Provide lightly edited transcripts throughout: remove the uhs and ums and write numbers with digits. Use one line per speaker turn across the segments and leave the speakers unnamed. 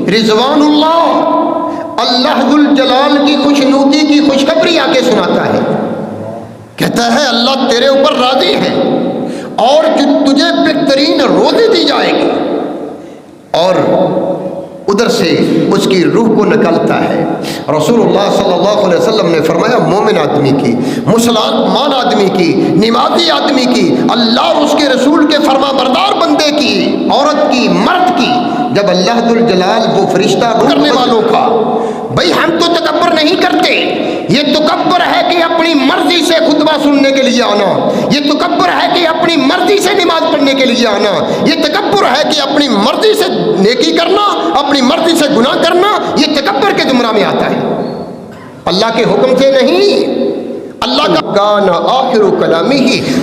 رضوان اللہ، اللہ ذو الجلال کی خوشنودی کی خوشخبری آ کے سناتا ہے، کہتا ہے اللہ تیرے اوپر راضی ہے اور تجھے بہترین روزی دی جائے گی، اور ادھر سے اس کی روح کو نکلتا ہے۔ رسول اللہ صلی اللہ علیہ وسلم نے فرمایا مومن آدمی کی، مسلمان آدمی کی، نمازی آدمی کی، اللہ اور اس کے رسول کے فرما بردار بندے کی، عورت کی، مرد کی، جب اللہ ذو الجلال وہ فرشتہ کرنے والوں کا، بھئی ہم تو تکبر نہیں کرتے، یہ تکبر ہے کہ اپنی مرضی سے خطبہ سننے کے لیے آنا، یہ تکبر ہے کہ اپنی مرضی سے نماز پڑھنے کے لیے آنا، یہ تکبر ہے کہ اپنی مرضی سے نیکی کرنا، اپنی مرضی سے گناہ کرنا، یہ تکبر کے زمرہ میں آتا ہے، اللہ کے حکم سے نہیں۔ اللہ کا کان آخر کلامہ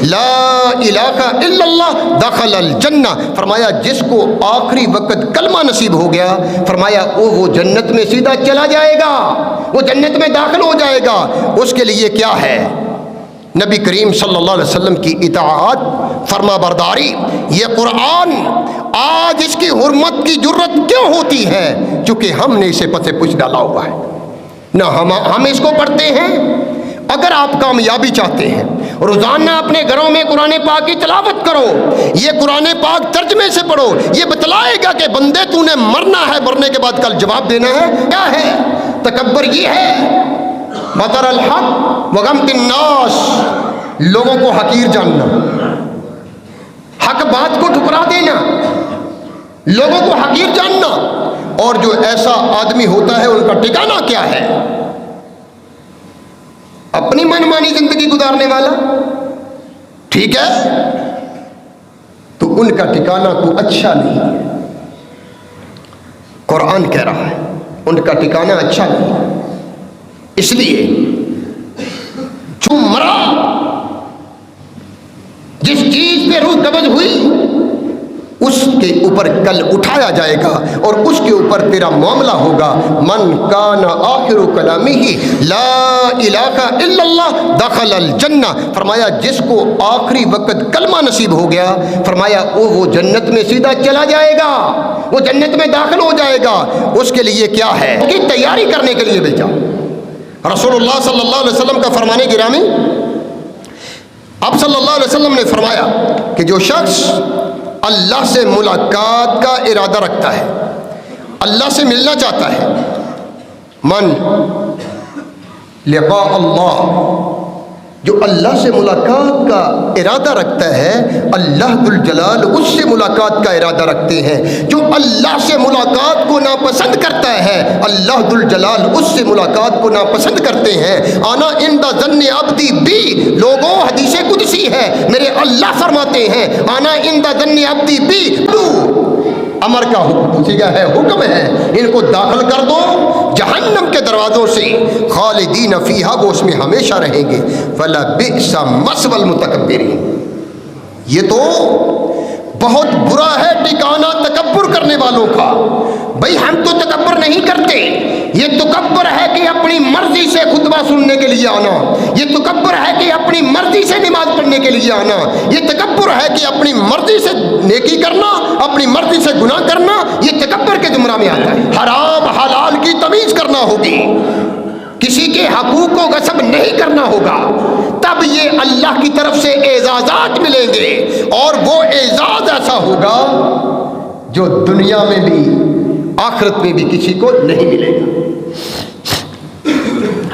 لا الہ الا اللہ دخل الجنہ، فرمایا جس کو آخری وقت کلمہ نصیب ہو گیا، فرمایا وہ جنت میں سیدھا چلا جائے گا، وہ جنت میں داخل ہو جائے گا۔ اس کے لیے کیا ہے؟ نبی کریم صلی اللہ علیہ وسلم کی اطاعت، فرما برداری۔ یہ قرآن آج اس کی حرمت کی جرت کیوں ہوتی ہے؟ چونکہ ہم نے اسے پس پوچھ ڈالا ہوا ہے، نہ ہم اس کو پڑھتے ہیں۔ اگر آپ کامیابی چاہتے ہیں، روزانہ اپنے گھروں میں قرآن پاک کی تلاوت کرو، یہ قرآن پاک ترجمے سے پڑھو، یہ بتلائے گا کہ بندے تو نے مرنا ہے، مرنے کے بعد کل جواب دینا ہے۔ کیا ہے تکبر؟ یہ ہے بطر الحق وغمط الناس، لوگوں کو حقیر جاننا، حق بات کو ٹھکرا دینا، لوگوں کو حقیر جاننا۔ اور جو ایسا آدمی ہوتا ہے ان کا ٹھکانہ کیا ہے؟ اپنی منمانی زندگی گزارنے والا، ٹھیک ہے، تو ان کا ٹھکانہ تو اچھا نہیں ہے۔ قرآن کہہ رہا ہے ان کا ٹھکانہ اچھا نہیں ہے، اس لیے جو مرا، جس چیز پہ روح قبض ہوئی، اس کے اوپر کل اٹھایا جائے گا اور اس کے اوپر تیرا معاملہ ہوگا۔ من کان آخر کلامہ لا الہ الا اللہ دخل الجنہ، فرمایا جس کو آخری وقت کلمہ نصیب ہو گیا، فرمایا وہ جنت میں سیدھا چلا جائے گا، وہ جنت میں داخل ہو جائے گا۔ اس کے لیے کیا ہے؟ اس کی تیاری کرنے کے لیے بھیجا۔ رسول اللہ صلی اللہ علیہ وسلم کا فرمانے گرامی، آپ صلی اللہ علیہ وسلم نے فرمایا کہ جو شخص اللہ سے ملاقات کا ارادہ رکھتا ہے، اللہ سے ملنا چاہتا ہے، من لقاء اللہ، جو اللہ سے ملاقات کا ارادہ رکھتا ہے، اللہ ذو الجلال اس سے ملاقات کا ارادہ رکھتے ہیں۔ جو اللہ سے ملاقات کو ناپسند کرتا ہے، اللہ ذو الجلال اس سے ملاقات کو ناپسند کرتے ہیں۔ آنا عند ظن عبدی بی، لوگوں حدیث قدسی ہے، میرے اللہ فرماتے ہیں آنا عند ظن عبدی بی، امر کا اسی کا ہے، حکم ہے، ان کو داخل کر دو جہنم کے دروازوں سے، خالدین فیہا، وہ اس میں ہمیشہ رہیں گے، فلبئس مثوى المتکبرین۔ یہ تو بہت برا ہے ٹھکانہ تکبر کرنے والوں کا۔ بھئی ہم تو تکبر نہیں کرتے، یہ تکبر ہے کہ اپنی مرضی سے خطبہ سننے کے لیے آنا، یہ تکبر ہے کہ اپنی مرضی سے نماز پڑھنے کے لیے آنا، یہ تکبر ہے کہ اپنی مرضی سے نیکی کرنا، اپنی مرضی سے گناہ کرنا، یہ تکبر کے زمرہ میں آتا ہے۔ حرام حلال کی تمیز کرنا ہوگی، کسی کے حقوق کو غصب نہیں کرنا ہوگا، تب یہ اللہ کی طرف سے اعزازات ملیں گے، اور وہ اعزاز ایسا ہوگا جو دنیا میں بھی آخرت میں بھی کسی کو نہیں ملے گا۔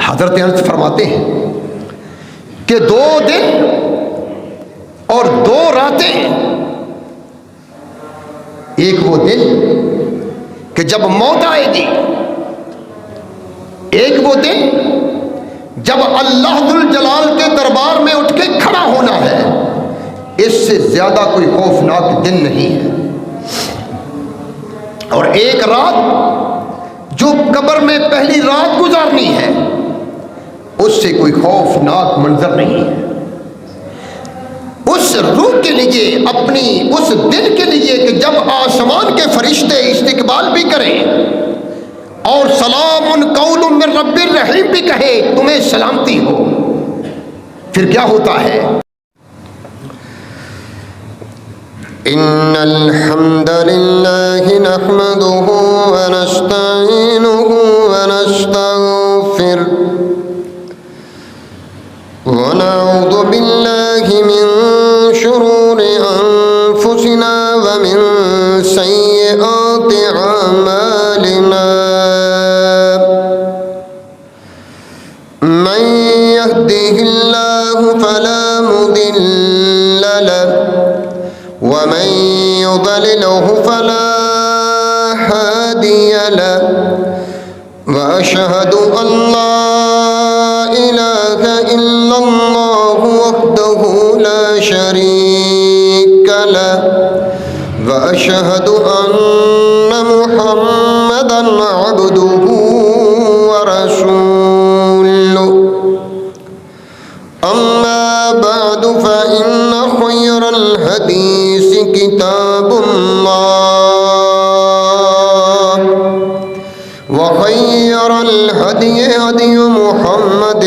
حضرت انس فرماتے ہیں کہ 2 دن اور 2 راتیں، ایک وہ دن کہ جب موت آئے گی، ایک وہ دن جب اللہ ذو الجلال کے دربار میں اٹھ کے کھڑا ہونا ہے، اس سے زیادہ کوئی خوفناک دن نہیں ہے۔ اور ایک رات جو قبر میں پہلی رات گزارنی ہے، اس سے کوئی خوفناک منظر نہیں ہے۔ اس روح کے لیے، اپنی اس دن کے لیے کہ جب آسمان کے فرشتے استقبال بھی کریں اور سلام قول من رب الرحیم بھی کہے تمہیں سلامتی ہو، پھر کیا ہوتا ہے؟ إن الحمد لله نحمده ونستعينه ونستغفره ونعوذ بالله من شرور أنفسنا ومن سيئات أعمالنا من يهده الله فلا مضل له ومن يضلله فلا هادي له وأشهد أن لا إله إلا الله وحده لا شريك له وأشهد أن محمدا عبده ورسوله أما بعد فإن خير الحديث كتاب الله وخير الهدي هدي محمد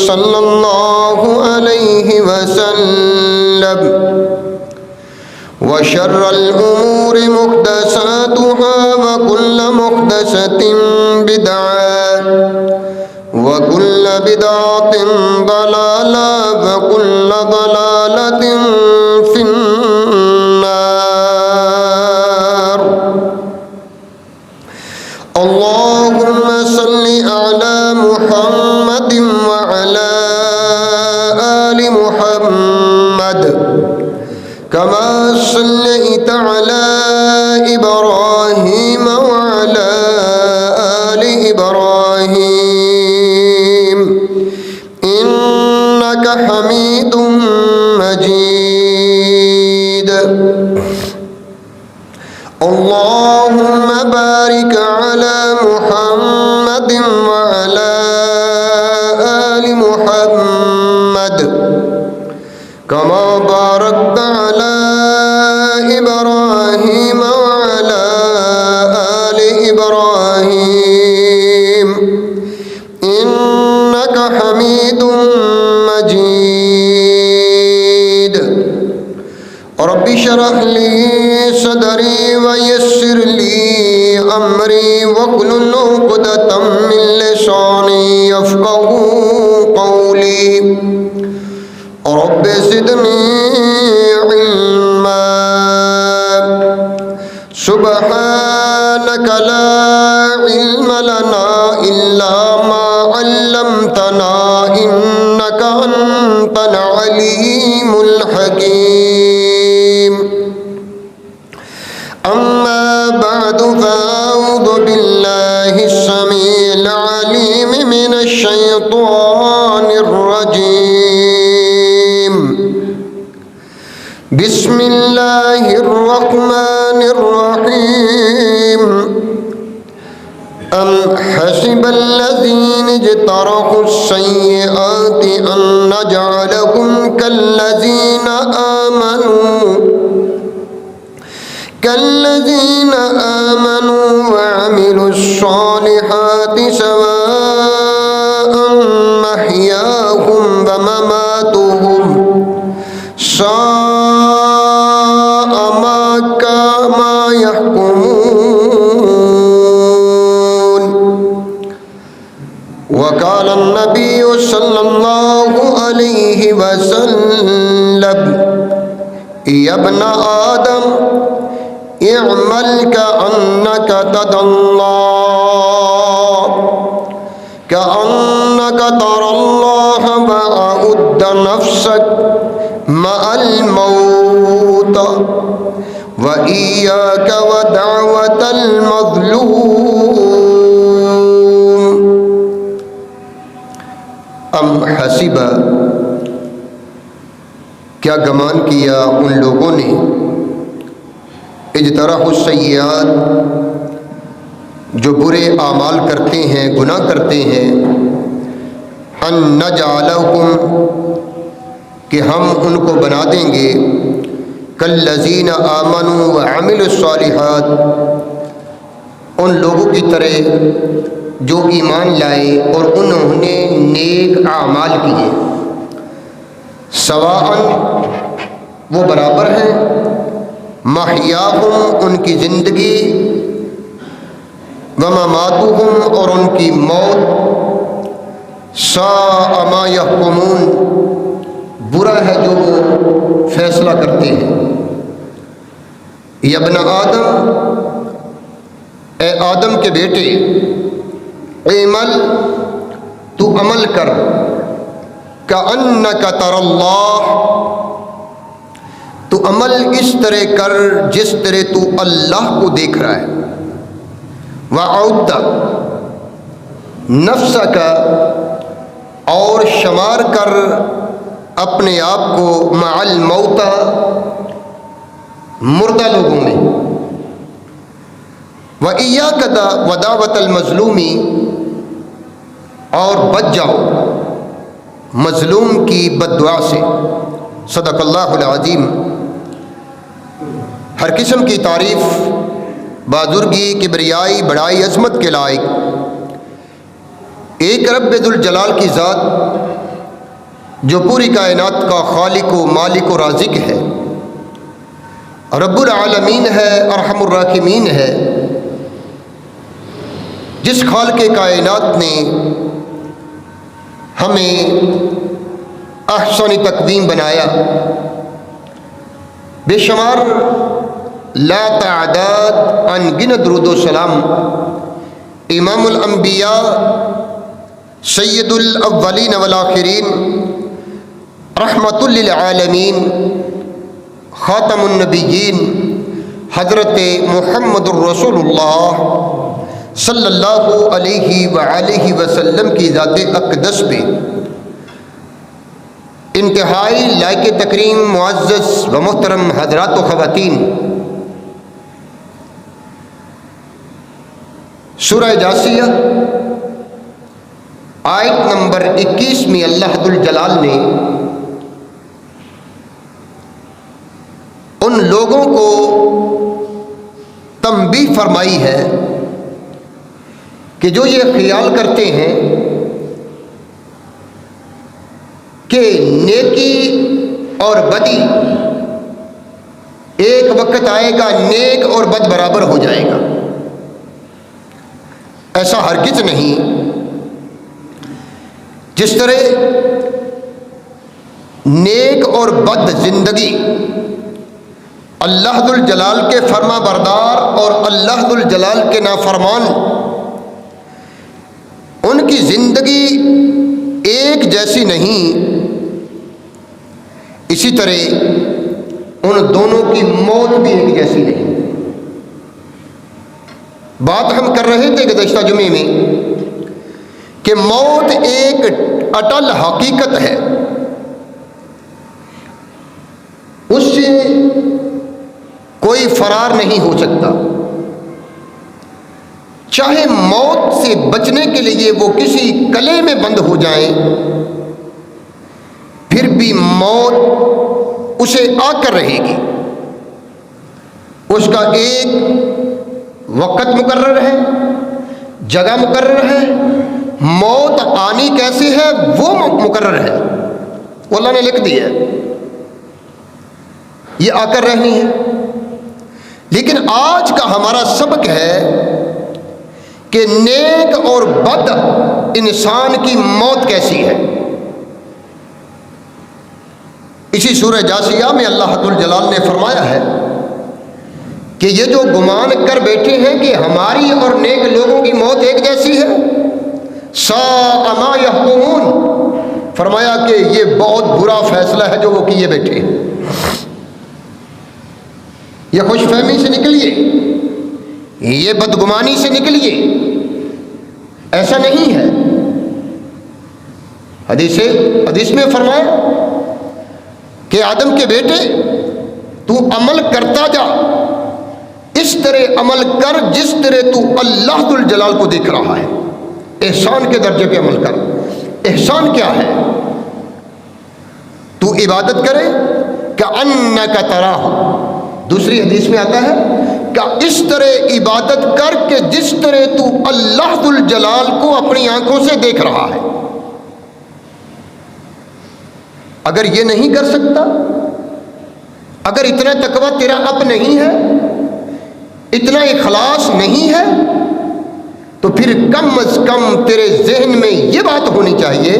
صلى الله عليه وسلم وشر الأمور محدثاتها وكل محدثة بدعة وكل بدعة ضلالة وكل ضلالة في النار. اللهم صل على محمد وعلى آل محمد كما صليت على إبراهيم وعلى آل إبراهيم إنك حميد مجيد. اللهم بارك على محمد وعلى آل محمد كما باركت على إبراهيم وعلى آل إبراهيم إنك حميد مجيد. رب اشرح لي صدري ويسر لي أمري واحلل عقدة من لساني يفقهوا قولي. رب زدني علما. سبحانك لا علم لنا إلا ما علمتنا إنك أنت العليم الحكيم. أما بعد فأعوذ بالله السميع العليم من الشيطان الرجيم. بسم الله الرحمن الرحيم. أم حسب الذين اجترحوا السيئات أن نجعلهم كالذين آمنوا وعملوا الصالحات سواء محياهم ومماتهم ساء ما يحكمون. وقال النبي صلى الله عليه وسلم يا ابن آدم اعمل كأنك ترى الله وأعد نفسك مع الموت وإياك ودعوة المظلوم. ام حسب کیا گمان کیا ان لوگوں نے اجترحوا السیئات جو برے اعمال کرتے ہیں گناہ کرتے ہیں ان نجعلہم کہ ہم ان کو بنا دیں گے کالذین آمنوا وعملوا الصالحات ان لوگوں کی طرح جو ایمان لائے اور انہوں نے نیک اعمال کیے. سواء وہ برابر ہیں محیاہم ان کی زندگی، ومماتہم اور ان کی موت، ساء ما یحکمون برا ہے جو وہ فیصلہ کرتے ہیں۔ یا ابن آدم، اے آدم کے بیٹے، اعمل تو عمل کر، کأنک تری اللہ تو عمل اس طرح کر جس طرح تو اللہ کو دیکھ رہا ہے، وعد نفسک اور شمار کر اپنے آپ کو مع الموتى مردہ لوگوں میں، وَإِيَّاكَ وَدَعْوَةَ الْمَظْلُومِ اور بچ جاؤ مظلوم کی بد دعا سے۔ صدق اللہ العظیم۔ ہر قسم کی تعریف بازرگی، کبریائی، بڑائی، عظمت کے لائق ایک رب ذوالجلال کی ذات جو پوری کائنات کا خالق و مالک و رازق ہے، رب العالمین ہے، ارحم الراحمین ہے، جس خالق کائنات نے ہمیں احسن تقویم بنایا، بے شمار لا تعداد ان گنت درود و سلام امام الانبیاء سید الاولین والآخرین رحمت للعالمین خاتم النبیین حضرت محمد الرسول اللہ صلی اللہ علیہ وآلہ وسلم کی ذات اقدس پہ انتہائی لائق تکریم معزز و محترم حضرات و خواتین، سورہ جاثیہ آیت نمبر 21 میں اللہ ذوالجلال نے ان لوگوں کو تنبیہ فرمائی ہے کہ جو یہ خیال کرتے ہیں کہ نیکی اور بدی ایک وقت آئے گا نیک اور بد برابر ہو جائے گا، ایسا ہرگز نہیں۔ جس طرح نیک اور بد زندگی اللہ ذوالجلال کے فرما بردار اور اللہ ذوالجلال کے نافرمان ان کی زندگی ایک جیسی نہیں، اسی طرح ان دونوں کی موت بھی ایک جیسی نہیں۔ بات ہم کر رہے تھے گزشتہ جمعے میں کہ موت ایک اٹل حقیقت ہے، اس سے کوئی فرار نہیں ہو سکتا، چاہے موت سے بچنے کے لیے وہ کسی کلے میں بند ہو جائیں، پھر بھی موت اسے آ کر رہے گی۔ اس کا ایک وقت مقرر ہے، جگہ مقرر ہے، موت آنی کیسے ہے وہ مقرر ہے، وہ اللہ نے لکھ دی ہے، یہ آ کر رہنی ہے۔ لیکن آج کا ہمارا سبق ہے کہ نیک اور بد انسان کی موت کیسی ہے۔ اسی سورہ جاثیہ میں اللہ ذوالجلال نے فرمایا ہے کہ یہ جو گمان کر بیٹھے ہیں کہ ہماری اور نیک لوگوں کی موت ایک جیسی ہے، ساء ما یحکمون، فرمایا کہ یہ بہت برا فیصلہ ہے جو وہ کیے بیٹھے ہیں۔ یہ خوش فہمی سے نکلیے، یہ بدگمانی سے نکلیے، ایسا نہیں ہے۔ حدیث میں فرمایا کہ آدم کے بیٹے تو عمل کرتا جا، اس طرح عمل کر جس طرح تو اللہ ذوالجلال کو دیکھ رہا ہے، احسان کے درجے پہ عمل کر۔ احسان کیا ہے؟ تو عبادت کرے کأنک تراہ، دوسری حدیث میں آتا ہے کہ اس طرح عبادت کر کے جس طرح تو اللہ ذوالجلال کو اپنی آنکھوں سے دیکھ رہا ہے۔ اگر یہ نہیں کر سکتا، اگر اتنا تقویٰ تیرا اب نہیں ہے، اتنا اخلاص نہیں ہے، تو پھر کم از کم تیرے ذہن میں یہ بات ہونی چاہیے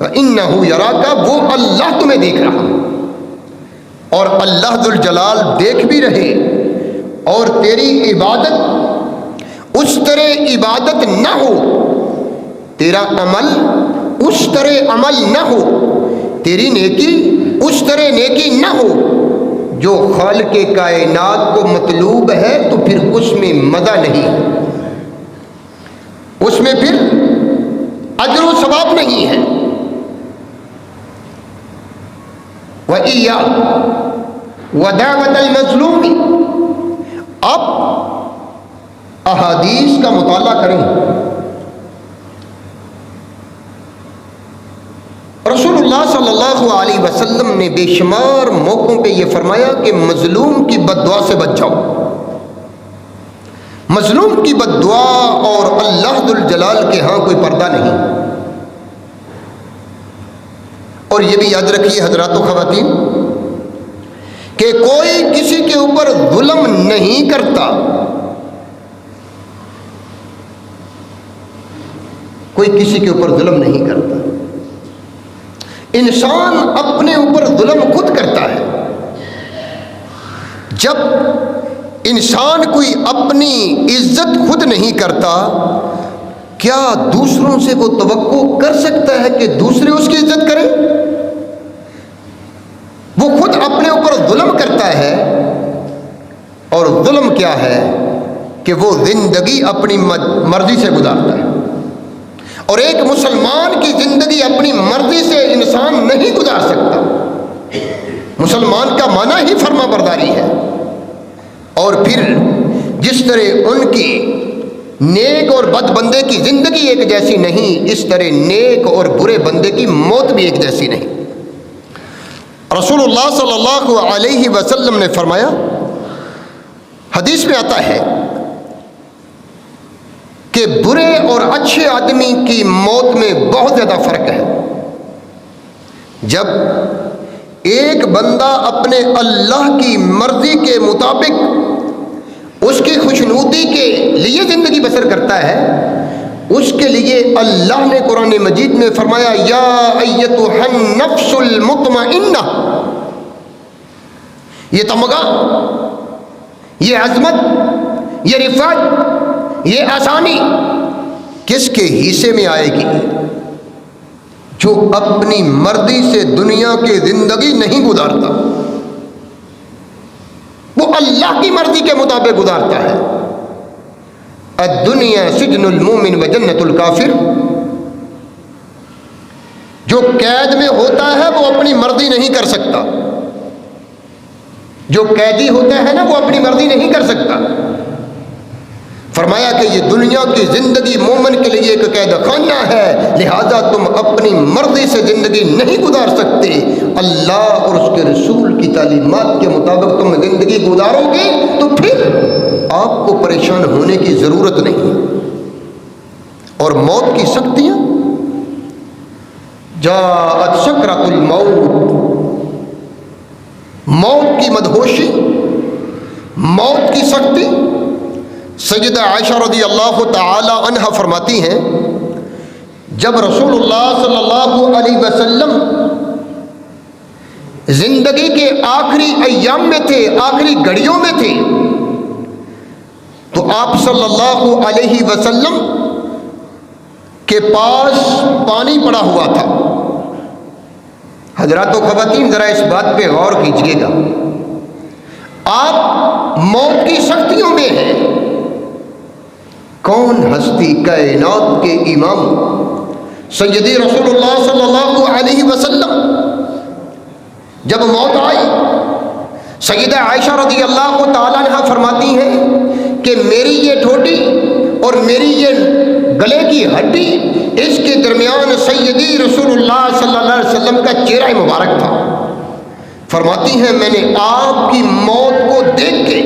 اِنَّهُ يَرَاكَ، وہ اللہ تمہیں دیکھ رہا، اور اللہ ذوالجلال دیکھ بھی رہے اور تیری عبادت اس طرح عبادت نہ ہو، تیرا عمل اس طرح عمل نہ ہو، تیری نیکی اس طرح نیکی نہ ہو جو خالق کائنات کو مطلوب ہے، تو پھر اس میں مزہ نہیں، اس میں پھر اجر و ثواب نہیں ہے۔ وَإِيَّاكَ وَدَعْوَةَ الْمَظْلُومِ۔ اب احادیث کا مطالعہ کریں۔ رسول اللہ صلی اللہ علیہ وسلم نے بے شمار موقعوں پہ یہ فرمایا کہ مظلوم کی بد دعا سے بچ جاؤ۔ مظلوم کی بد دعا اور اللہ ذوالجلال کے ہاں کوئی پردہ نہیں۔ اور یہ بھی یاد رکھیے حضرات و خواتین کہ کوئی کسی کے اوپر ظلم نہیں کرتا، کوئی کسی کے اوپر ظلم نہیں کرتا، انسان اپنے اوپر ظلم خود کرتا ہے۔ جب انسان کوئی اپنی عزت خود نہیں کرتا، کیا دوسروں سے وہ توقع کر سکتا ہے کہ دوسرے اس کی عزت کریں؟ وہ خود اپنے اوپر ظلم کرتا ہے، اور ظلم کیا ہے کہ وہ زندگی اپنی مرضی سے گزارتا ہے، اور ایک مسلمان کی زندگی اپنی مرضی سے انسان نہیں گزار سکتا۔ مسلمان کا معنی ہی فرما برداری ہے، اور پھر جس طرح ان کی نیک اور بد بندے کی زندگی ایک جیسی نہیں، اس طرح نیک اور برے بندے کی موت بھی ایک جیسی نہیں۔ رسول اللہ صلی اللہ علیہ وسلم نے فرمایا، حدیث میں آتا ہے کہ برے اور اچھے آدمی کی موت میں بہت زیادہ فرق ہے۔ جب ایک بندہ اپنے اللہ کی مرضی کے مطابق اس کی خوشنودی کے لیے زندگی بسر کرتا ہے، اس کے لیے اللہ نے قرآن مجید میں فرمایا یا ایتھا النفس المطمئنہ، یہ تمغہ، یہ عظمت، یہ رفعت، یہ آسانی کس کے حصے میں آئے گی؟ جو اپنی مرضی سے دنیا کی زندگی نہیں گزارتا، وہ اللہ کی مرضی کے مطابق گزارتا ہے۔ الدنیا سجن المومن و جنت الکافر، جو قید میں ہوتا ہے وہ اپنی مرضی نہیں کر سکتا، جو قیدی ہوتا ہے نا وہ اپنی مرضی نہیں کر سکتا۔ فرمایا کہ یہ دنیا کی زندگی مومن کے لیے ایک قید خانہ ہے، لہذا تم اپنی مرضی سے زندگی نہیں گزار سکتے، اللہ اور اس کے رسول کی تعلیمات کے مطابق تم زندگی گزارو گے تو پھر آپ کو پریشان ہونے کی ضرورت نہیں۔ اور موت کی سختیاں، جاءت سکرۃ الموت، موت کی مدہوشی، موت کی سختی۔ سیدہ عائشہ رضی اللہ تعالی عنہا فرماتی ہیں، جب رسول اللہ صلی اللہ علیہ وسلم زندگی کے آخری ایام میں تھے، آخری گھڑیوں میں تھے، تو آپ صلی اللہ علیہ وسلم کے پاس پانی پڑا ہوا تھا۔ حضرات و خواتین ذرا اس بات پہ غور کیجیے گا، آپ موت کی سختیوں میں ہیں، کون ہستی کائنات کے امام سیدی رسول اللہ صلی اللہ علیہ وسلم جب موت آئی، سیدہ عائشہ رضی اللہ تعالیٰ عنہا فرماتی ہیں کہ میری یہ ٹھوٹی اور میری یہ گلے کی ہڈی، اس کے درمیان سیدی رسول اللہ صلی اللہ علیہ وسلم کا چہرہ مبارک تھا۔ فرماتی ہیں میں نے آپ کی موت کو دیکھ کے،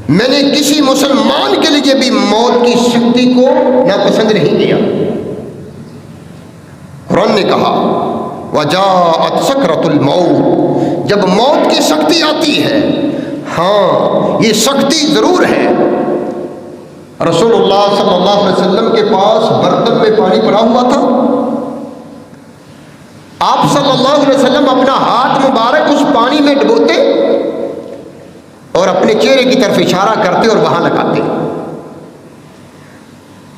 میں نے کسی مسلمان کے لیے بھی موت کی سختی کو ناپسند نہیں کیا۔ قرآن نے کہا وجاءت سکرۃ الموت، جب موت کی سختی آتی ہے، ہاں یہ سختی ضرور ہے۔ رسول اللہ صلی اللہ علیہ وسلم کے پاس برتن میں پانی پڑا ہوا تھا، آپ صلی اللہ علیہ وسلم اپنا ہاتھ مبارک اس پانی میں ڈبوتے اور اپنے چہرے کی طرف اشارہ کرتے اور وہاں لگاتے۔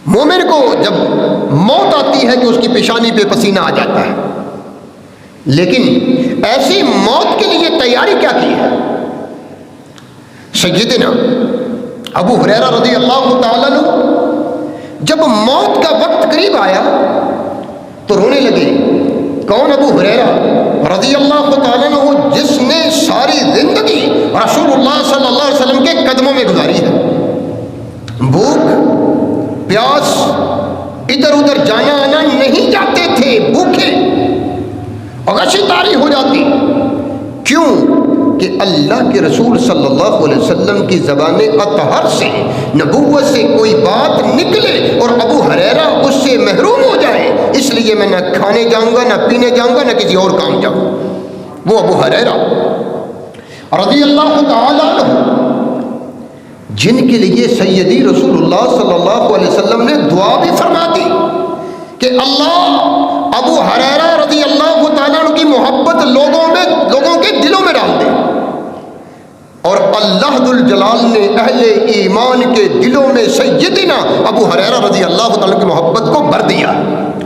مومن کو جب موت آتی ہے کہ اس کی پیشانی پہ پسینہ آ جاتا ہے، لیکن ایسی موت کے لیے تیاری کیا کی ہے؟ سیدنا ابو ہریرہ رضی اللہ تعالیٰ عنہ جب موت کا وقت قریب آیا تو رونے لگے۔ کون؟ ابو ہریرہ رضی اللہ تعالیٰ عنہ، جس نے ساری زندگی رسول اللہ صلی اللہ علیہ وسلم کے قدموں میں گزاری ہے۔ بھوک پیاس، ادھر ادھر جانا آنا نہیں جاتے تھے، بھوکے غشی طاری ہو جاتی۔ کیوں؟ کہ اللہ کے رسول صلی اللہ علیہ وسلم کی زبان اطہر سے نبوت سے کوئی بات نکلے اور ابو ہریرہ اس سے محروم ہو جائے، اس لیے میں نہ کھانے جاؤں گا، نہ پینے جاؤں گا، نہ کسی اور کام جاؤں گا۔ وہ ابو ہریرہ رضی اللہ تعالیٰ عنہ، جن کے لیے سیدی رسول اللہ صلی اللہ علیہ وسلم نے دعا بھی فرما دی کہ اللہ ابو ہریرہ رضی اللہ تعالیٰ عنہ کی محبت لوگوں کے دلوں میں ڈال دے، اور اللہ ذو الجلال نے اہل ایمان کے دلوں میں سیدنا ابو ہریرہ رضی اللہ تعالیٰ عنہ کی محبت کو بھر دیا۔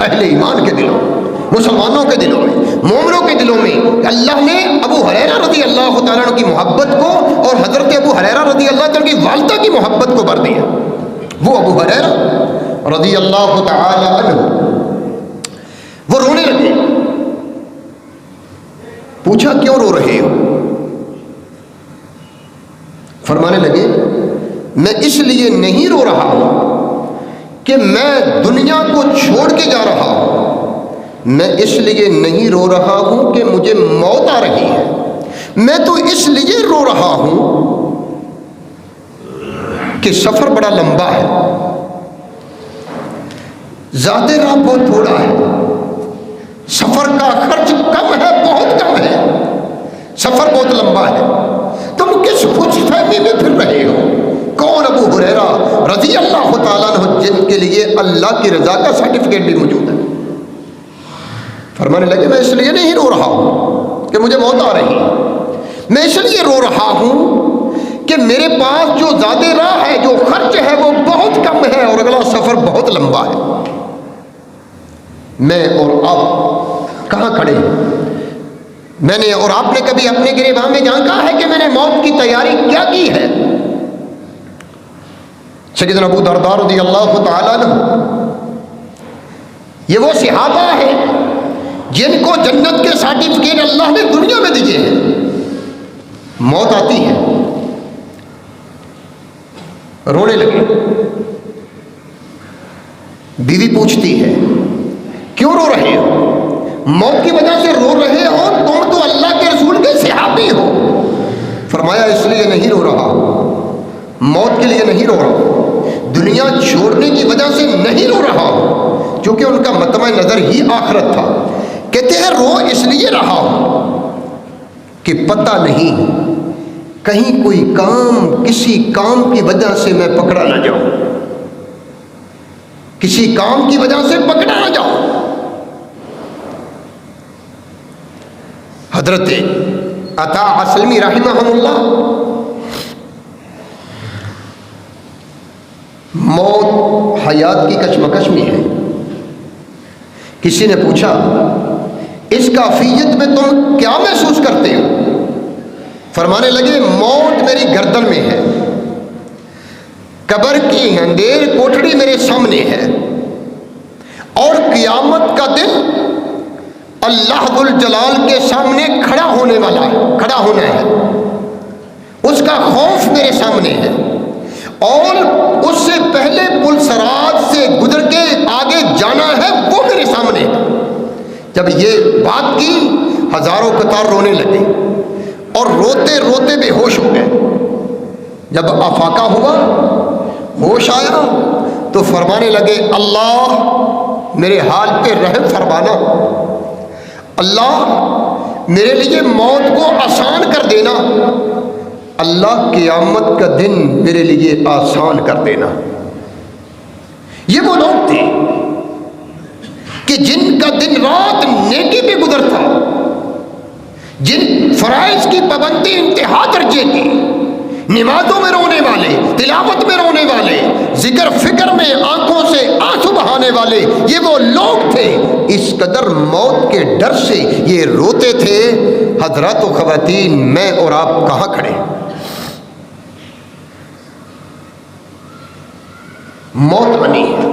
اہل ایمان کے دلوں میں، مسلمانوں کے دلوں میں، مومنوں کے دلوں میں اللہ نے ابو ہریرہ رضی اللہ تعالیٰ عنہ کی محبت کو اور حضرت ابو ہریرہ رضی اللہ تعالیٰ عنہ کی والدہ کی محبت کو بھر دیا۔ وہ ابو ہریرہ رضی اللہ تعالیٰ عنہ وہ رونے لگے۔ پوچھا کیوں رو رہے ہو؟ فرمانے لگے میں اس لیے نہیں رو رہا ہوں کہ میں دنیا کو چھوڑ کے جا رہا ہوں، میں اس لیے نہیں رو رہا ہوں کہ مجھے موت آ رہی ہے، میں تو اس لیے رو رہا ہوں کہ سفر بڑا لمبا ہے، ذات راہ بہت تھوڑا ہے، سفر کا خرچ کم ہے، بہت کم ہے، سفر بہت لمبا ہے، تم کس خوش فہمی میں پھر رہے ہو؟ کون؟ ابو ہریرہ رضی اللہ تعالیٰ عنہ، جن کے لیے اللہ کی رضا کا سرٹیفکیٹ بھی موجود ہے۔ فرمانے لگے میں اس لیے نہیں رو رہا ہوں کہ مجھے موت آ رہی ہے، میں اس لیے رو رہا ہوں کہ میرے پاس جو زیادہ راہ ہے، جو خرچ ہے وہ بہت کم ہے اور اگلا سفر بہت لمبا ہے۔ میں اور آپ کہاں کھڑے ہیں؟ میں نے اور آپ نے کبھی اپنے گریباں میں جہاں کہا ہے کہ میں نے موت کی تیاری کیا کی ہے؟ سیدنا ابو درداء رضی اللہ تعالیٰ عنہ، یہ وہ صحابہ ہیں جن کو جنت کے سرٹیفکیٹ اللہ نے دنیا میں دیے ہیں۔ موت آتی ہے، رونے لگے۔ بیوی پوچھتی ہے کیوں رو رہے ہو؟ موت کی وجہ سے رو رہے ہو؟ تم تو اللہ کے رسول کے صحابی ہو۔ فرمایا اس لیے نہیں رو رہا، موت کے لیے نہیں رو رہا، دنیا چھوڑنے کی وجہ سے نہیں رو رہا ہوں، چونکہ ان کا مطمع نظر ہی آخرت تھا۔ کہتے ہیں رو اس لیے رہا ہوں کہ پتہ نہیں کہیں کوئی کام، کسی کام کی وجہ سے میں پکڑا نہ جاؤں، کسی کام کی وجہ سے پکڑا نہ جاؤں۔ حضرت عطا اسلمی رحمہ اللہ موت حیات کی کشمکش میں ہے۔ کسی نے پوچھا اس کافیت میں تم کیا محسوس کرتے ہو؟ فرمانے لگے موت میری گردن میں ہے، قبر کی اندھیر کوٹڑی میرے سامنے ہے، اور قیامت کا دن اللہ ذو الجلال کے سامنے کھڑا ہونے والا ہے، کھڑا ہونا ہے، اس کا خوف میرے سامنے ہے، اور اس سے پہلے پل صراط سے گزر کے آگے جانا ہے وہ میرے سامنے ہے۔ جب یہ بات کی ہزاروں قطار رونے لگے اور روتے روتے بے ہوش ہو گئے۔ جب افاقہ ہوا، ہوش آیا تو فرمانے لگے اللہ میرے حال پہ رحم فرمانا، اللہ میرے لیے موت کو آسان کر دینا، اللہ قیامت کا دن میرے لیے آسان کر دینا۔ یہ وہ لوگ تھے کہ جن کا دن رات نیکی پہ گزرتا، جن فرائض کی پابندی انتہا درجے کی، نمازوں میں رونے والے، تلاوت میں رونے والے، ذکر فکر میں آنکھوں سے آنسو بہانے والے، یہ وہ لوگ تھے۔ اس قدر موت کے ڈر سے یہ روتے تھے۔ حضرات و خواتین، میں اور آپ کہاں کھڑے؟ موت آنی ہے۔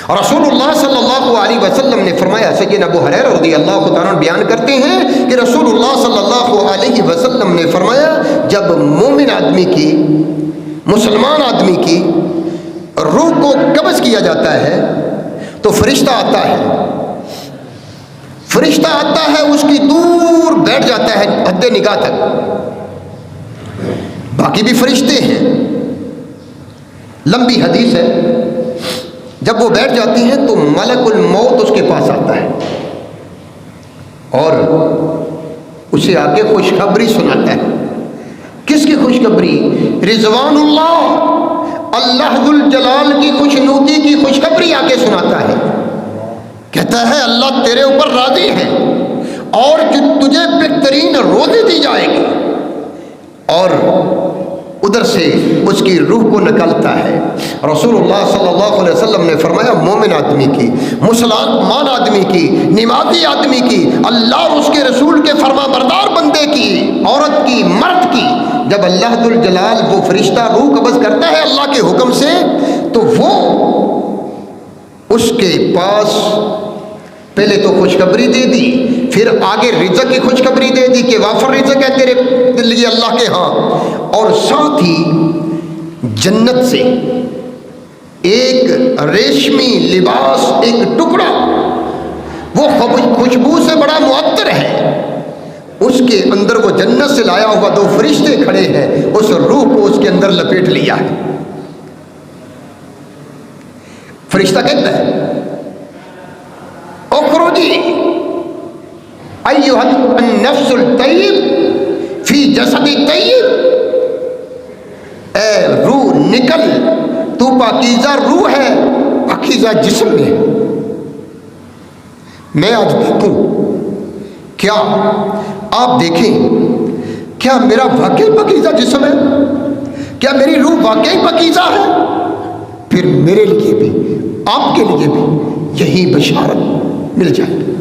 رسول اللہ صلی اللہ علیہ وسلم نے فرمایا، سیدنا ابو ہریرہ رضی اللہ تعالیٰ عنہ بیان کرتے ہیں کہ رسول اللہ صلی اللہ علیہ وسلم نے فرمایا، جب مومن آدمی کی، مسلمان آدمی کی روح کو قبض کیا جاتا ہے تو فرشتہ آتا ہے، فرشتہ آتا ہے، اس کی دور بیٹھ جاتا ہے حد نگاہ تک، باقی بھی فرشتے ہیں، لمبی حدیث ہے۔ جب وہ بیٹھ جاتی ہیں تو ملک الموت اس کے پاس آتا ہے اور اسے آگے خوشخبری سناتا ہے۔ کس کی خوشخبری؟ رضوان اللہ، اللہ ذو الجلال کی خوشنودی کی خوشخبری آگے سناتا ہے۔ کہتا ہے اللہ تیرے اوپر راضی ہے اور تجھے بہترین روزی دی جائے گی، اور ادھر سے اس کی روح کو نکلتا ہے۔ رسول اللہ صلی اللہ علیہ وسلم نے فرمایا، مومن آدمی کی، مسلمان آدمی کی، نمازی آدمی کی، اللہ اور اس کے رسول کے فرما بردار بندے کی، عورت کی، مرد کی، جب اللہ ذو الجلال وہ فرشتہ روح قبض کرتا ہے اللہ کے حکم سے، تو وہ اس کے پاس پہلے تو خوشخبری دے دی، پھر آگے رزق کی خوشخبری دے دی کہ وافر رزق ہے تیرے لیے اللہ کے ہاں، اور ساتھ ہی جنت سے ایک ریشمی لباس، ایک ٹکڑا، وہ خوشبو سے بڑا معطر ہے، اس کے اندر وہ جنت سے لایا ہوا دو فرشتے کھڑے ہیں، اس روح کو اس کے اندر لپیٹ لیا ہے۔ فرشتہ کہتا ہے اخرجی ایھا النفس الطیب فی جسد طیب، اے روح نکل، تو پاکیزہ روح ہے پاکیزہ جسم میں۔ میں آج دیکھوں، کیا آپ دیکھیں، کیا میرا واقعی پاکیزہ جسم ہے؟ کیا میری روح واقعی پاکیزہ ہے؟ پھر میرے لیے بھی، آپ کے لیے بھی یہی بشارت مل جائے گی۔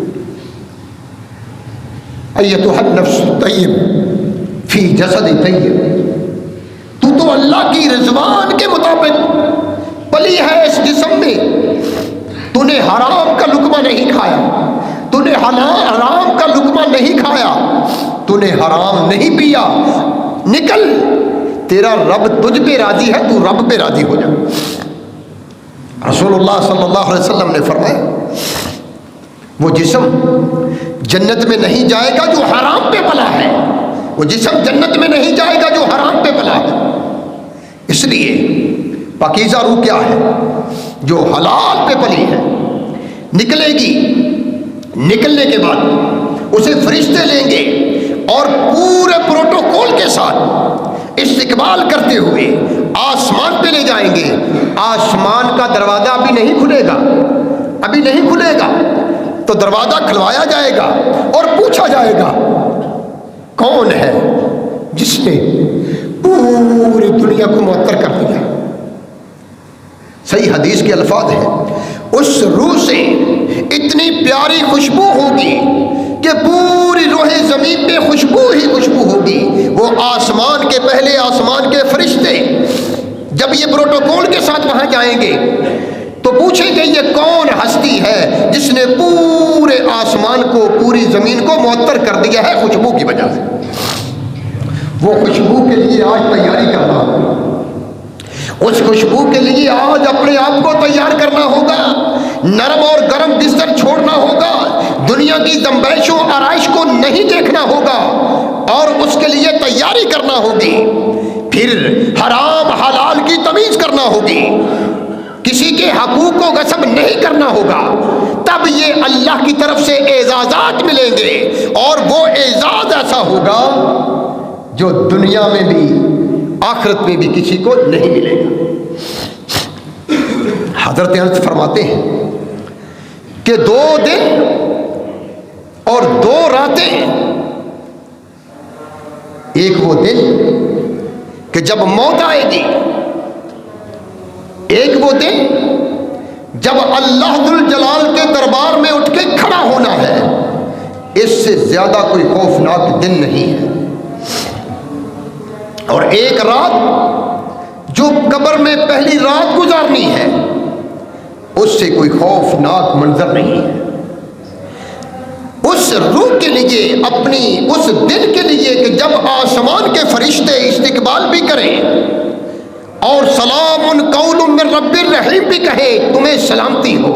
ایھا النفس الطیب فی جسد طیب، تو اللہ کی رضوان کے مطابق پلی ہے اس جسم میں، تو نے حرام کا لقمہ نہیں کھایا، تو نے حرام کا لقمہ نہیں کھایا، تو نے حرام نہیں پیا، نکل، تیرا رب تجھ پہ راضی ہے، تو رب پہ راضی ہو جا۔ رسول اللہ صلی اللہ علیہ وسلم نے فرمایا، وہ جسم جنت میں نہیں جائے گا جو حرام پہ پلا ہے، وہ جسم جنت میں نہیں جائے گا جو حرام پہ پلا ہے۔ اس لیے پاکیزہ روح کیا ہے؟ جو حلال پہ پلی ہے، نکلے گی، نکلنے کے بعد اسے فرشتے لیں گے اور پورے پروٹوکول کے ساتھ استقبال کرتے ہوئے آسمان پہ لے جائیں گے۔ آسمان کا دروازہ ابھی نہیں کھلے گا، ابھی نہیں کھلے گا، تو دروازہ کھلوایا جائے گا اور پوچھا جائے گا کون ہے جس نے پوری دنیا کو معطر کر دیا۔ صحیح حدیث کے الفاظ ہیں، اس روح سے اتنی پیاری خوشبو ہوگی کہ پوری روح زمین پہ خوشبو ہی خوشبو ہوگی۔ وہ آسمان کے پہلے آسمان کے فرشتے جب یہ پروٹوکول کے ساتھ وہاں جائیں گے تو پوچھیں گے یہ کون ہستی ہے جس نے پورے آسمان کو، پوری زمین کو معطر کر دیا ہے خوشبو کی وجہ سے۔ وہ خوشبو کے لیے آج تیاری کرنا ہوگا، اس خوشبو کے لیے آج اپنے آپ کو تیار کرنا ہوگا، نرم اور گرم بستر چھوڑنا ہوگا، دنیا کی دمبیش و آرائش کو نہیں دیکھنا ہوگا اور اس کے لیے تیاری کرنا ہوگی۔ پھر حرام حلال کی تمیز کرنا ہوگی، کسی کے حقوق کو غصب نہیں کرنا ہوگا، تب یہ اللہ کی طرف سے اعزازات ملیں گے، اور وہ اعزاز ایسا ہوگا جو دنیا میں بھی آخرت میں بھی کسی کو نہیں ملے گا۔ حضرت انس فرماتے ہیں کہ 2 دن اور 2 راتیں، ایک وہ دن کہ جب موت آئے گی، ایک وہ دن جب اللہ ذوالجلال کے دربار میں اٹھ کے کھڑا ہونا ہے، اس سے زیادہ کوئی خوفناک دن نہیں ہے۔ اور ایک رات جو قبر میں پہلی رات گزارنی ہے، اس سے کوئی خوفناک منظر نہیں ہے۔ اس روح کے لیے، اپنی اس دن کے لیے کہ جب آسمان کے فرشتے استقبال بھی کریں اور سلام قول من رب الرحیم بھی کہیں تمہیں سلامتی ہو،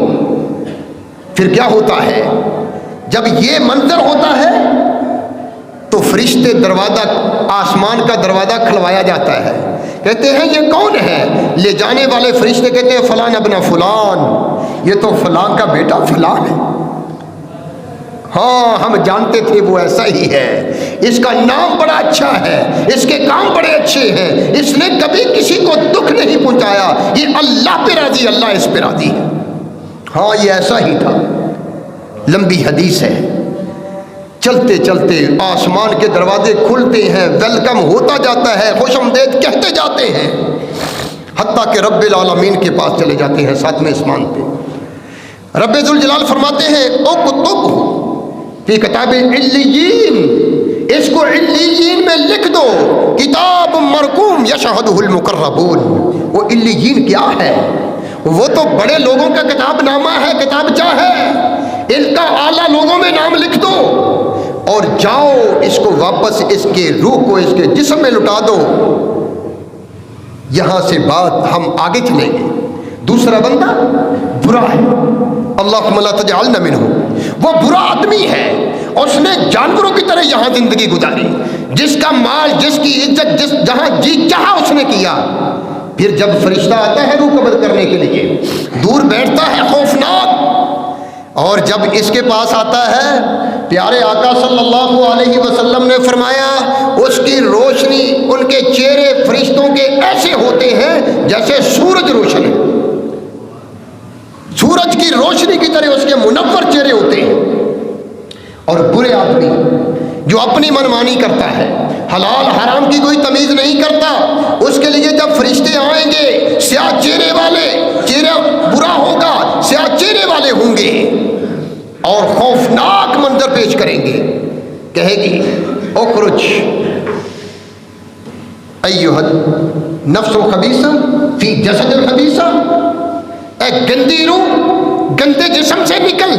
پھر کیا ہوتا ہے؟ جب یہ منظر ہوتا ہے تو فرشتے دروازہ، آسمان کا دروازہ کھلوایا جاتا ہے، کہتے ہیں یہ کون ہے؟ لے جانے والے فرشتے کہتے ہیں فلان ابن فلان، یہ تو فلان کا بیٹا فلان ہے۔ ہاں ہم جانتے تھے وہ ایسا ہی ہے، اس کا نام بڑا اچھا ہے، اس کے کام بڑے اچھے ہیں، اس نے کبھی کسی کو دکھ نہیں پہنچایا، یہ اللہ پہ راضی، اللہ اس پہ راضی ہے۔ ہاں یہ ایسا ہی تھا۔ لمبی حدیث ہے، چلتے چلتے آسمان کے دروازے کھلتے ہیں، ویلکم ہوتا جاتا ہے، خوش آمدید کہتے جاتے ہیں، حتیٰ کہ رب العالمین کے پاس چلے جاتے ہیں 7ویں آسمان پہ۔ رب ذوالجلال فرماتے ہیں اکتب فی کتاب علیین، اس کو علیین میں لکھ دو، کتاب مرقوم یشہدہ المقربون۔ وہ علیین کیا ہے؟ وہ تو بڑے لوگوں کا کتاب نامہ ہے، کتابچہ ہے، ان کا اعلیٰ لوگوں میں نام لکھ دو اور جاؤ اس کو واپس، اس کے روح کو اس کے جسم میں لٹا دو۔ یہاں سے بات ہم آگے چلیں گے۔ دوسرا بندہ برا ہے، اللہم لا تجعلنا منہ، وہ برا آدمی ہے، اس نے جانوروں کی طرح یہاں زندگی گزاری، جس کا مال، جس کی عزت، جہاں جی چاہا اس نے کیا۔ پھر جب فرشتہ آتا ہے روح قبض کرنے کے لیے، دور بیٹھتا ہے خوفناک، اور جب اس کے پاس آتا ہے، پیارے آقا صلی اللہ علیہ وسلم نے فرمایا اس کی روشنی، ان کے چہرے فرشتوں کے ایسے ہوتے ہیں جیسے سورج روشن ہے، سورج کی روشنی کی طرح اس کے منور چہرے ہوتے ہیں۔ اور برے آدمی جو اپنی منمانی کرتا ہے، حلال حرام کی کوئی تمیز نہیں کرتا، اس کے لیے جب فرشتے آئیں گے سیاہ چہرے والے، چہرہ برا ہوگا، سیاہ چہرے والے ہوں گے اور خوفناک منظر پیش کریں گے، کہے گی اخرج ایھا النفس الخبیثہ فی جسد الخبیثہ، اے گندی روح گندے جسم سے نکل۔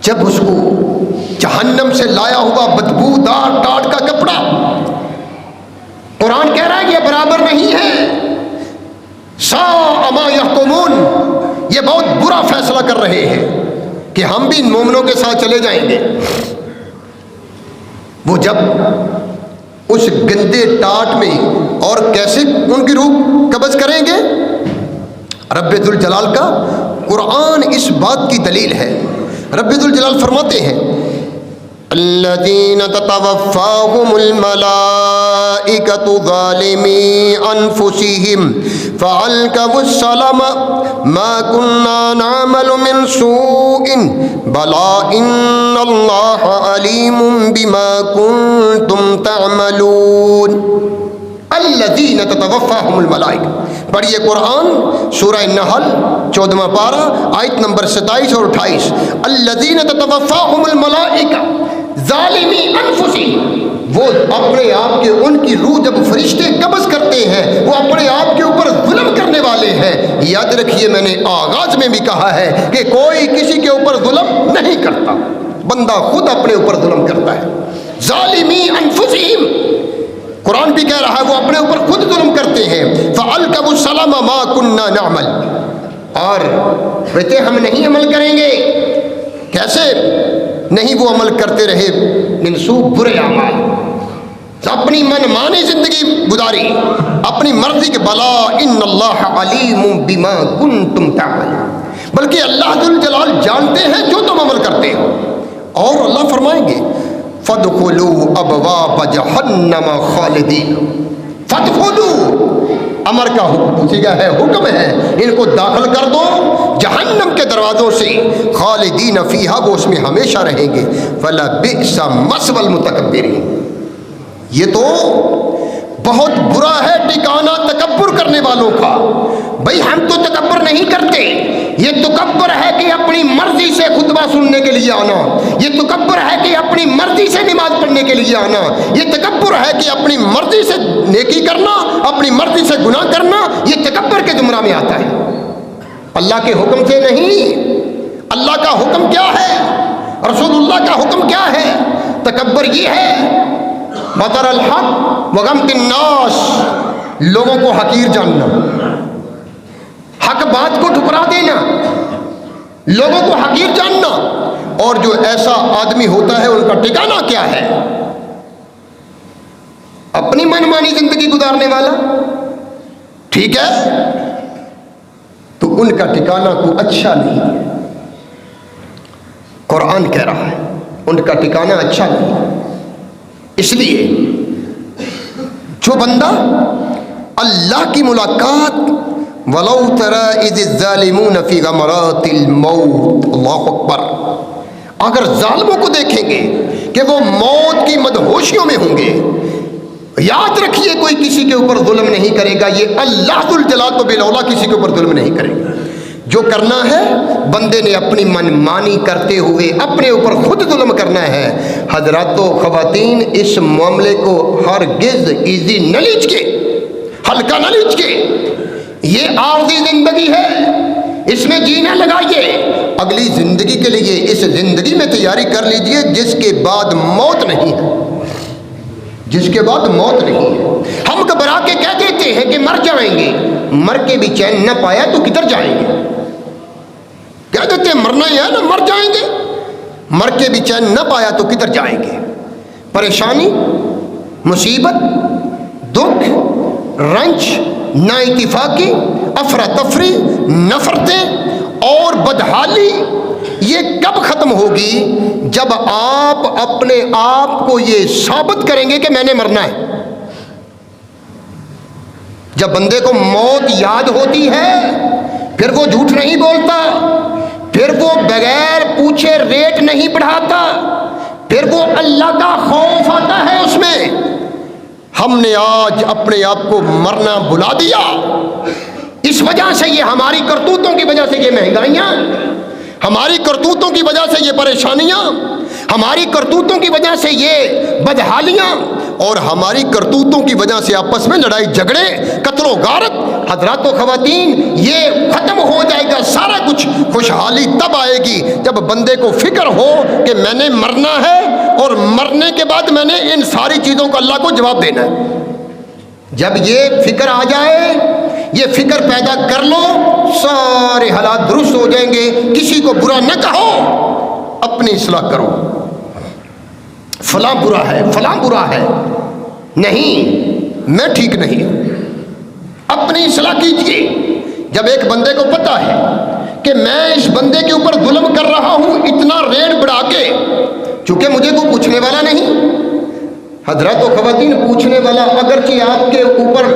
جب اس کو جہنم سے لایا ہوا بدبودار ٹاٹ کا کپڑا، قرآن کہہ رہا ہے یہ برابر نہیں ہے، ساء ما یحکمون، یہ بہت برا فیصلہ کر رہے ہیں کہ ہم بھی ان مومنوں کے ساتھ چلے جائیں گے۔ وہ جب اس گندے ٹاٹ میں، اور کیسے ان کی روح قبض کریں گے؟ رب ذوالجلال کا قرآن اس بات کی دلیل ہے۔ رب ذوالجلال فرماتے ہیں الذین تتوفاہم الملائکۃ ظالمی انفسہم فألقوا السلم ما کنا نعمل من سوء بلا ان اللہ علیم بما کنتم تعملون۔ الذین تتوفاہم الملائکہ، پڑھیے قرآن سورہ نحل 14واں پارہ آیت نمبر 27 اور 28۔ الذین تتوفاہم الملائکہ ظالمی انفسہم، وہ اپنے آپ کے، ان کی روح جب فرشتے قبض کرتے ہیں وہ اپنے آپ کے اوپر ظلم کرنے والے ہیں۔ یاد رکھیے میں نے آغاز میں بھی کہا ہے کہ کوئی کسی کے اوپر ظلم نہیں کرتا، بندہ خود اپنے اوپر ظلم کرتا ہے۔ ظالمی انفسہم، قرآن بھی کہہ رہا ہے وہ اپنے اوپر خود ظلم کرتے ہیں۔ فَأَلْقَوُا السَّلَمَ مَا كُنَّا نَعْمَلْ، اور کہتے ہم نہیں عمل کریں گے۔ کیسے نہیں وہ عمل کرتے رہے؟ من سوء، برے اعمال، اپنی منمانی زندگی گزاری، اپنی مرضی کے، بلا ان اللہ علیم بما کنتم تعملون، بلکہ اللہ ذل جلال جانتے ہیں جو تم عمل کرتے ہو. اور اللہ فرمائیں گے فَادْخُلُوا أَبْوَابَ جَهَنَّمَ خَالِدِينَ. فَادْخُلُوا امر کا صیغہ ہے، حکم ہے، ان کو داخل کر دو جہنم کے دروازوں سے، خالدین فیہا، وہ اس میں ہمیشہ رہیں گے. فَلَبِئْسَ مَثْوَى الْمُتَكَبِّرِينَ. یہ تو بہت برا ہے ٹھکانہ تکبر کرنے والوں کا. بھئی ہم تو تکبر نہیں کرتے. یہ تکبر ہے کہ اپنی مرضی سے خطبہ سننے کے لیے آنا، یہ تکبر ہے کہ اپنی مرضی سے نماز پڑھنے کے لیے آنا، یہ تکبر ہے کہ اپنی مرضی سے نیکی کرنا، اپنی مرضی سے گناہ کرنا، یہ تکبر کے زمرہ میں آتا ہے، اللہ کے حکم سے نہیں. اللہ کا حکم کیا ہے؟ رسول اللہ کا حکم کیا ہے؟ تکبر یہ ہے بطر الحق وغمط الناس، لوگوں کو حقیر جاننا، حق بات کو ٹھکرا دینا، لوگوں کو حقیر جاننا. اور جو ایسا آدمی ہوتا ہے ان کا ٹھکانہ کیا ہے؟ اپنی منمانی زندگی گزارنے والا. ٹھیک ہے، تو ان کا ٹھکانہ کو اچھا نہیں ہے. قرآن کہہ رہا ہے ان کا ٹھکانہ اچھا نہیں ہے. اس لیے جو بندہ اللہ کی ملاقات وَلَوْ تَرَى إِذِ الظَّالِمُونَ فِي غَمَرَاتِ الْمَوْتِ، اللہ اکبر، اگر ظالموں کو دیکھیں گے کہ وہ موت کی مدہوشیوں میں ہوں گے، یاد رکھیے کوئی کسی کے اوپر ظلم نہیں کرے گا. یہ اللہ ذو الجلال تو بلا کسی کے اوپر ظلم نہیں کرے گا. جو کرنا ہے بندے نے اپنی منمانی کرتے ہوئے اپنے اوپر خود ظلم کرنا ہے. حضرات و خواتین، اس معاملے کو ہرگز ایزی نہ لیجیے، ہلکا نہ لیجیے. یہ عارضی زندگی ہے، اس میں جینا لگائیے. اگلی زندگی کے لیے اس زندگی میں تیاری کر لیجئے جس کے بعد موت نہیں ہے، جس کے بعد موت نہیں ہے. ہم گھبرا کے کہہ دیتے ہیں کہ مر جائیں گے، مر کے بھی چین نہ پایا تو کدھر جائیں گے. کہہ دیتے ہیں مرنا ہی ہے نا، مر جائیں گے، مر کے بھی چین نہ پایا تو کدھر جائیں گے. پریشانی، مصیبت، دکھ، رنج، نا اتفاقی، افراتفری، نفرتیں اور بدحالی، یہ کب ختم ہوگی؟ جب آپ اپنے آپ کو یہ ثابت کریں گے کہ میں نے مرنا ہے. جب بندے کو موت یاد ہوتی ہے پھر وہ جھوٹ نہیں بولتا، پھر وہ بغیر پوچھے ریٹ نہیں بڑھاتا، پھر وہ اللہ کا خوف آتا ہے اس میں. ہم نے آج اپنے آپ کو مرنا بلا دیا. اس وجہ سے یہ ہماری کرتوتوں کی وجہ سے یہ مہنگائیاں، ہماری کرتوتوں کی وجہ سے یہ پریشانیاں، ہماری کرتوتوں کی وجہ سے یہ بدحالیاں، اور ہماری کرتوتوں کی وجہ سے آپس میں لڑائی جھگڑے، قتل و غارت. حضرات و خواتین، یہ ختم ہو جائے گا سارا کچھ. خوشحالی تب آئے گی جب بندے کو فکر ہو کہ میں نے مرنا ہے اور مرنے کے بعد میں نے ان ساری چیزوں کو اللہ کو جواب دینا ہے. جب یہ فکر آ جائے، یہ فکر پیدا کر لو، سارے حالات درست ہو جائیں گے. کسی کو برا نہ کہو، اپنی اصلاح کرو. فلاں برا ہے، فلاں برا ہے، نہیں، میں ٹھیک نہیں ہوں. اپنی اصلاح کیجیے. جب ایک بندے کو پتا ہے کہ میں اس بندے کے اوپر ظلم کر رہا ہوں اتنا ریٹ بڑھا کے، چونکہ مجھے کوئی پوچھنے والا نہیں. حضرات و خواتین، پوچھنے والا اگرچہ آپ کے اوپر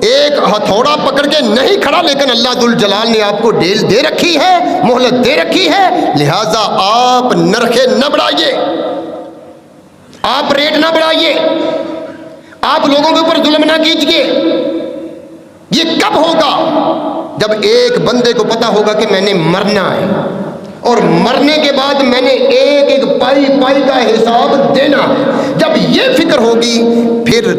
ایک ہتھوڑا پکڑ کے نہیں کھڑا، لیکن اللہ ذو الجلال نے آپ کو ڈیل دے رکھی ہے، مہلت دے رکھی ہے. لہذا آپ نرخیں نہ بڑھائیے، آپ ریٹ نہ بڑھائیے، آپ لوگوں کے اوپر ظلم نہ کیجیے. یہ کب ہوگا؟ جب ایک بندے کو پتا ہوگا کہ میں نے مرنا ہے، اور مرنے کے بعد میں نے ایک ایک پائی پائی کا حساب دینا. جب یہ فکر ہوگی، پھر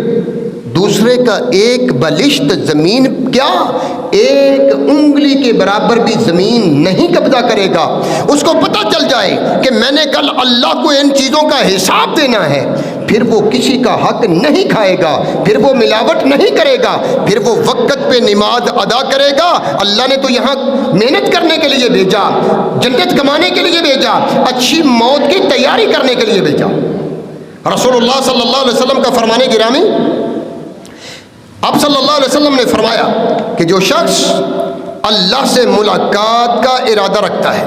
دوسرے کا ایک بلشت زمین، کیا ایک انگلی کے برابر بھی زمین نہیں قبضہ کرے گا. اس کو پتہ چل جائے کہ میں نے کل اللہ کو ان چیزوں کا حساب دینا ہے، پھر وہ کسی کا حق نہیں کھائے گا، پھر وہ ملاوٹ نہیں کرے گا، پھر وہ وقت پہ نماز ادا کرے گا. اللہ نے تو یہاں محنت کرنے کے لیے بھیجا، جنت کمانے کے لیے بھیجا، اچھی موت کی تیاری کرنے کے لیے بھیجا. رسول اللہ صلی اللہ علیہ وسلم کا فرمان گرامی، آپ صلی اللہ علیہ وسلم نے فرمایا کہ جو شخص اللہ اللہ سے ملاقات کا ارادہ رکھتا ہے،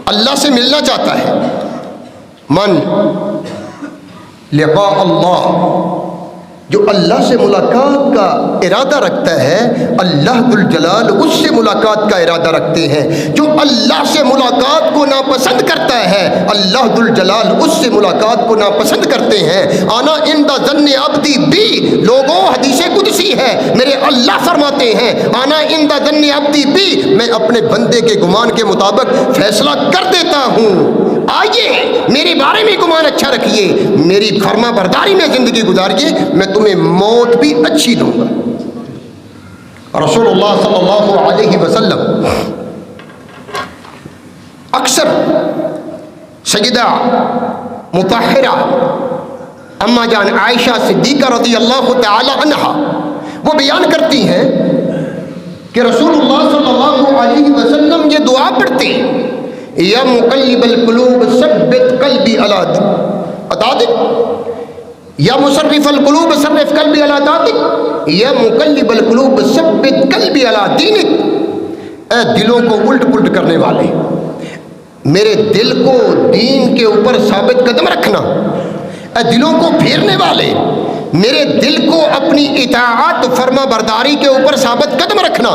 اللہ سے ملنا چاہتا ہے، من لقاء اللہ، جو اللہ سے ملاقات کا ارادہ رکھتا ہے اللہ ذوالجلال اس سے ملاقات کا ارادہ رکھتے ہیں۔ جو اللہ سے ملاقات کو ناپسند کرتا ہے اللہ ذوالجلال اس سے ملاقات کو ناپسند کرتے ہیں۔ آنا عند ظن عبدی بی، لوگوں حدیث قدسی ہے، میرے اللہ فرماتے ہیں آنا عند ظن عبدی بی، میں اپنے بندے کے گمان کے مطابق فیصلہ کر دیتا ہوں۔ آئیے میرے بارے میں گمان اچھا رکھیے، میری فرما برداری میں زندگی گزاریے، میں تمہیں موت بھی اچھی دوں گا۔ رسول اللہ صلی اللہ علیہ وسلم اکثر سیدہ مطہرہ اما جان عائشہ صدیقہ رضی اللہ تعالی عنہا وہ بیان کرتی ہیں کہ رسول اللہ صلی اللہ علیہ وسلم یہ دعا پڑھتے ہیں، یا مقلب القلوب ثبت قلبی علی طاعتک، یا مصرف القلوب صرف قلبی علی طاعتک، یا مقلب القلوب ثبت قلبی علی دینک۔ اے دلوں کو الٹ پلٹ کرنے والے، میرے دل کو دین کے اوپر ثابت قدم رکھنا۔ اے دلوں کو پھیرنے والے، میرے دل کو اپنی اطاعت فرما برداری کے اوپر ثابت قدم رکھنا۔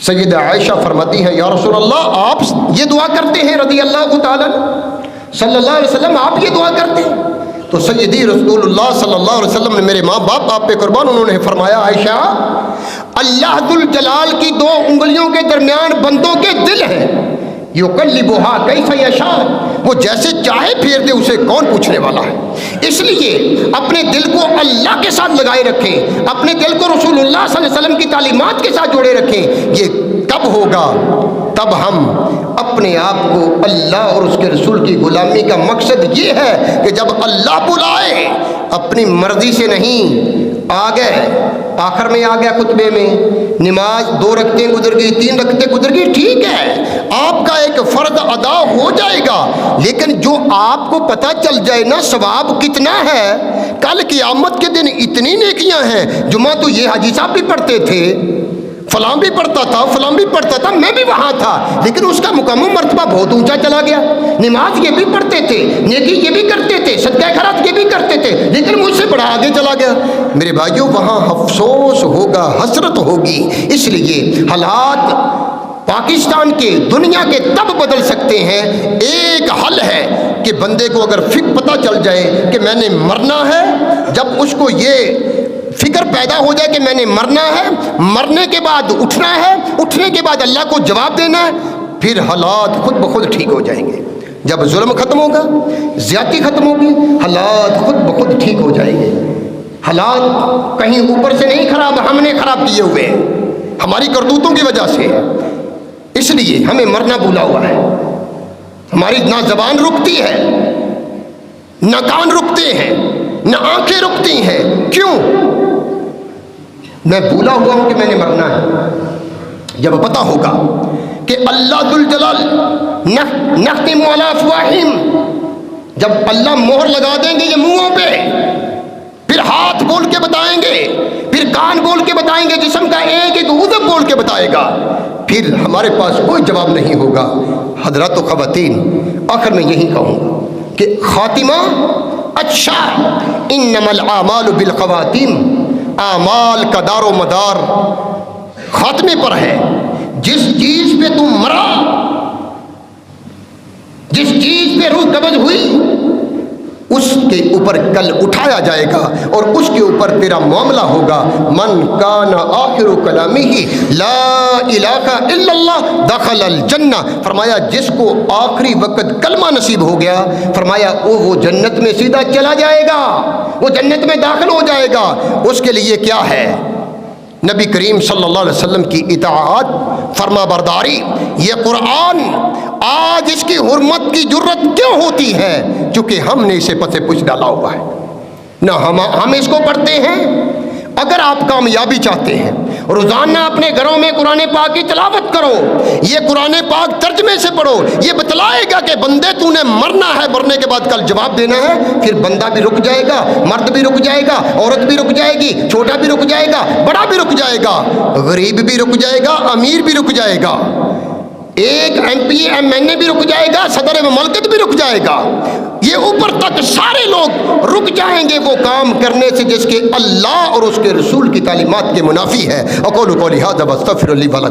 سیدہ عائشہ فرماتی ہیں یا رسول اللہ آپ یہ دعا کرتے ہیں رضی اللہ تعالیٰ صلی اللہ علیہ وسلم، آپ یہ دعا کرتے ہیں؟ تو سیدی رسول اللہ صلی اللہ علیہ وسلم نے، میرے ماں باپ آپ پہ قربان، انہوں نے فرمایا عائشہ اللہ ذوالجلال کی دو انگلیوں کے درمیان بندوں کے دل ہیں، یقلبھا کیف یشاء، وہ جیسے چاہے پھیر دے، اسے کون پوچھنے والا ہے۔ اس لیے اپنے دل کو اللہ کے ساتھ لگائے رکھیں، اپنے دل کو رسول اللہ صلی اللہ علیہ وسلم کی تعلیمات کے ساتھ جوڑے رکھیں۔ یہ کب ہوگا؟ تب ہم اپنے آپ کو اللہ اور اس کے رسول کی غلامی کا مقصد یہ ہے کہ جب اللہ بلائے اپنی مرضی سے نہیں، آ گئے آخر میں آ گیا خطبے میں، نماز 2 رکعتیں گزر گئی، 3 رکعتیں گزر گئی، ٹھیک ہے آپ کا ایک فرض ادا ہو جائے گا، لیکن جو آپ کو پتہ چل جائے نا ثواب کتنا ہے، کل قیامت کے دن اتنی نیکیاں ہیں، جمعہ تو یہ حاجی صاحب بھی پڑھتے تھے، فلاں بھی پڑھتا تھا، فلاں بھی پڑھتا تھا، میں بھی وہاں تھا، لیکن اس کا مقام و مرتبہ بہت اونچا چلا گیا۔ نماز یہ بھی پڑھتے تھے، نیکی یہ بھی کرتے تھے، صدقہ خیرات یہ بھی کرتے تھے، لیکن مجھ سے بڑا آگے چلا گیا۔ میرے بھائیوں وہاں افسوس ہوگا، حسرت ہوگی۔ اس لیے حالات پاکستان کے، دنیا کے تب بدل سکتے ہیں، ایک حل ہے کہ بندے کو اگر پتہ چل جائے کہ میں نے مرنا ہے، جب اس کو یہ فکر پیدا ہو جائے کہ میں نے مرنا ہے، مرنے کے بعد اٹھنا ہے، اٹھنے کے بعد اللہ کو جواب دینا ہے، پھر حالات خود بخود ٹھیک ہو جائیں گے۔ جب ظلم ختم ہوگا، زیادتی ختم ہوگی، حالات خود بخود ٹھیک ہو جائیں گے۔ حالات کہیں اوپر سے نہیں خراب، ہم نے خراب کیے ہوئے ہیں، ہماری کرتوتوں کی وجہ سے ہے۔ اس لیے ہمیں مرنا بھولا ہوا ہے، ہماری نہ زبان رکتی ہے، نہ کان رکتے ہیں، نہ آنکھیں رکتی ہیں۔ کیوں؟ میں بھولا ہوا ہوں کہ میں نے مرنا ہے۔ جب پتہ ہوگا کہ اللہ ذوالجلال نختم علی افواہہم، جب اللہ مہر لگا دیں گے یہ منہوں پہ، پھر ہاتھ بول کے بتائیں گے، پھر کان بول کے بتائیں گے، جسم کا ایک ایک عضو بول کے بتائے گا، پھر ہمارے پاس کوئی جواب نہیں ہوگا۔ حضرات و خواتین، آخر میں یہی کہوں گا کہ خاتمہ اچھا، انما الاعمال بالخواتیم، اعمال کا دار و مدار خاتمے پر ہے۔ جس چیز پہ تم مرا، جس چیز پہ روح قبض ہوئی، اس کے اوپر کل اٹھایا جائے گا اور اس کے اوپر تیرا معاملہ ہوگا۔ من کان آخر کلامہ لا الہ الا اللہ دخل الجنہ، فرمایا جس کو آخری وقت کلمہ نصیب ہو گیا، فرمایا وہ جنت میں سیدھا چلا جائے گا، وہ جنت میں داخل ہو جائے گا۔ اس کے لیے کیا ہے؟ نبی کریم صلی اللہ علیہ وسلم کی اطاعت، فرما برداری۔ یہ قرآن آج اس کی حرمت کی جرت کیوں ہوتی ہے؟ چونکہ ہم نے اسے پس پش ڈالا ہوا ہے، نہ ہم اس کو پڑھتے ہیں۔ اگر آپ کامیابی چاہتے ہیں روزانہ اپنے گھروں میں قرآن پاک کی تلاوت کرو، یہ قرآن پاک ترجمے سے پڑھو، یہ بتلائے گا کہ بندے تو نے مرنا ہے، مرنے کے بعد کل جواب دینا ہے۔ پھر بندہ بھی رک جائے گا، مرد بھی رک جائے گا، عورت بھی رک جائے گی، چھوٹا بھی رک جائے گا، بڑا بھی رک جائے گا، غریب بھی رک جائے گا، امیر بھی رک جائے گا، ایک ایم پی ایم این اے بھی رک جائے گا، صدر مملکت بھی رک جائے گا، یہ اوپر تک سارے لوگ رک جائیں گے وہ کام کرنے سے جس کے اللہ اور اس کے رسول کی تعلیمات کے منافی ہے۔ اقول قولی ھذا واستغفر لی ولکم۔